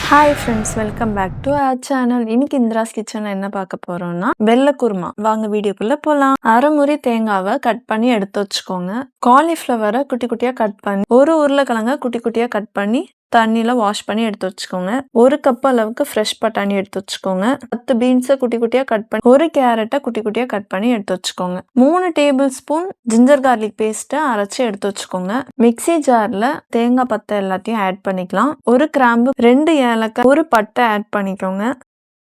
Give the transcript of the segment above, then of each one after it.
Hi friends, welcome back to our channel. இன்னைக்கு இந்திராஸ் கிச்சன்ல என்ன பார்க்க போறோம்னா வெள்ளை குருமா. வாங்க வீடியோக்குள்ள போலாம். அரை முறி தேங்காவை கட் பண்ணி எடுத்து வச்சுக்கோங்க. காலிஃப்ளவரை குட்டி குட்டியா கட் பண்ணி, ஒரு உருளைக்கிழங்க குட்டி குட்டியா கட் பண்ணி தண்ணியில வாஷ் பண்ணி எடுத்து வச்சுக்கோங்க. ஒரு கப் அளவுக்கு ஃப்ரெஷ் பட்டாணி எடுத்து வச்சுக்கோங்க. 10 பீன்ஸை குட்டி குட்டியா கட் பண்ணி, ஒரு கேரட்டை குட்டி குட்டியா கட் பண்ணி எடுத்து வச்சுக்கோங்க. 3 டேபிள் ஸ்பூன் ஜிஞ்சர் கார்லிக் பேஸ்ட்டை அரைச்சி எடுத்து வச்சுக்கோங்க. மிக்ஸி ஜார்ல தேங்காய் பத்தை எல்லாத்தையும் ஆட் பண்ணிக்கலாம். ஒரு கிராம்பு, 2 ஏலக்காய், ஒரு பட்டை ஆட் பண்ணிக்கோங்க.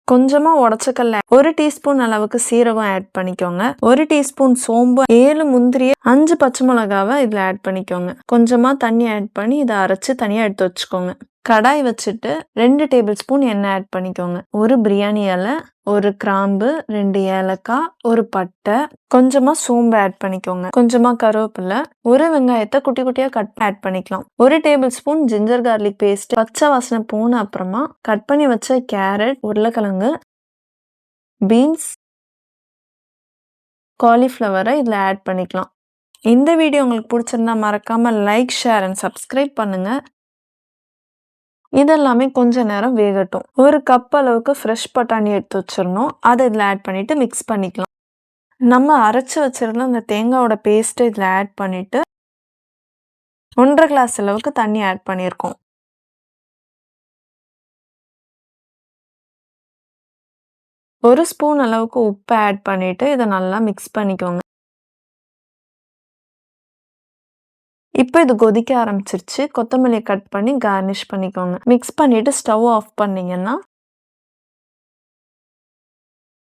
கொஞ்சமா உடச்சக்கல்ல, 1 டீஸ்பூன் அளவுக்கு சீரகம் ஆட் பண்ணிக்கோங்க. 1 டீஸ்பூன் சோம்பு, 7 முந்திரிய, 5 பச்சை மிளகாவை இதுல ஆட் பண்ணிக்கோங்க. கொஞ்சமா தண்ணி ஆட் பண்ணி இதை அரைச்சு தனியா எடுத்து வச்சுக்கோங்க. கடாய் வச்சுட்டு 2 டேபிள் ஸ்பூன் எண்ணெய் ஆட் பண்ணிக்கோங்க. ஒரு பிரியாணி இலை, ஒரு கிராம்பு, 2 ஏலக்காய், ஒரு பட்டை, கொஞ்சமா சோம்பு ஆட் பண்ணிக்கோங்க. கொஞ்சமா கருவேப்பிலை, ஒரு வெங்காயத்தை குட்டி குட்டியா கட் ஆட் பண்ணிக்கலாம். 1 tablespoon ginger garlic paste, பச்சை வாசனை போன அப்புறமா கட் பண்ணி வச்ச கேரட், உருளைக்கிழங்கு, பீன்ஸ், காலிஃப்ளவரை இதுல ஆட் பண்ணிக்கலாம். இந்த வீடியோ உங்களுக்கு பிடிச்சிருந்தா மறக்காம லைக், ஷேர் அண்ட் சப்ஸ்கிரைப் பண்ணுங்க. இதெல்லாமே கொஞ்ச நேரம் வேகட்டும். ஒரு கப் அளவுக்கு ஃப்ரெஷ் பட்டாணி எடுத்து வச்சிடணும். அதை இதில் ஆட் பண்ணிட்டு மிக்ஸ் பண்ணிக்கலாம். நம்ம அரைச்சி வச்சிருந்த அந்த தேங்காயோட பேஸ்ட்டை இதில் ஆட் பண்ணிட்டு 1.5 கிளாஸ் அளவுக்கு தண்ணி ஆட் பண்ணியிருக்கோம். ஒரு ஸ்பூன் அளவுக்கு உப்பு ஆட் பண்ணிட்டு இதை நல்லா மிக்ஸ் பண்ணிக்கோங்க. இப்போ இது கொதிக்க ஆரம்பிச்சிருச்சு. கொத்தமல்லியை கட் பண்ணி கார்னிஷ் பண்ணிக்கோங்க. மிக்ஸ் பண்ணிட்டு ஸ்டவ் ஆஃப் பண்ணீங்கன்னா,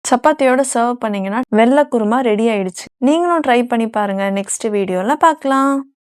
சப்பாத்தியோட சர்வ் பண்ணீங்கன்னா வெள்ளை குருமா ரெடி ஆயிடுச்சு. நீங்களும் ட்ரை பண்ணி பாருங்க. நெக்ஸ்ட் வீடியோல பார்க்கலாம்.